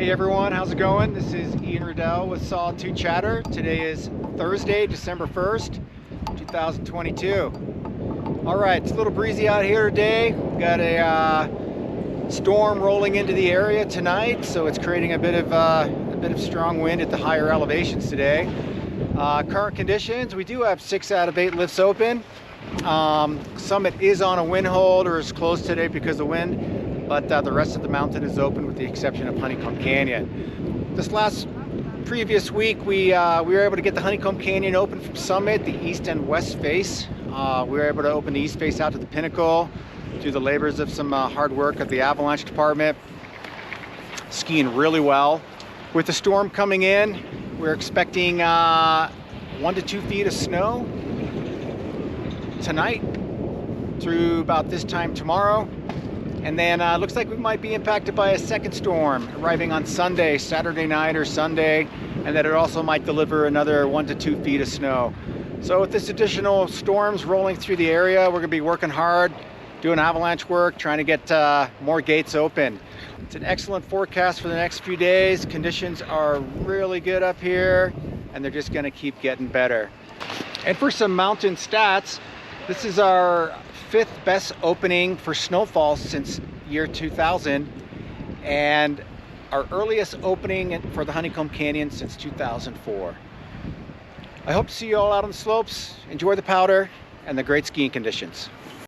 Hey everyone, how's it going? This is Ian Riddell with Solitude Chatter. Today is Thursday, December 1st, 2022. Alright, it's a little breezy out here today. We've got a storm rolling into the area tonight, so it's creating a bit of strong wind at the higher elevations today. Current conditions, we do have 6 out of 8 lifts open. Summit is on a wind hold or is closed today because of wind. But the rest of the mountain is open with the exception of Honeycomb Canyon. This previous week, we were able to get the Honeycomb Canyon open from Summit, the east and west face. We were able to open the east face out to the pinnacle through the labors of some hard work of the avalanche department. Skiing really well. With the storm coming in, we're expecting 1 to 2 feet of snow tonight through about this time tomorrow. And then looks like we might be impacted by a second storm arriving on Sunday, Saturday night or Sunday, and that it also might deliver another 1 to 2 feet of snow. So with this additional storms rolling through the area, we're gonna be working hard, doing avalanche work, trying to get more gates open. It's an excellent forecast for the next few days. Conditions are really good up here, and they're just gonna keep getting better. And for some mountain stats, this is our 5th best opening for snowfall since year 2000 and our earliest opening for the Honeycomb Canyon since 2004. I hope to see you all out on the slopes. Enjoy the powder and the great skiing conditions.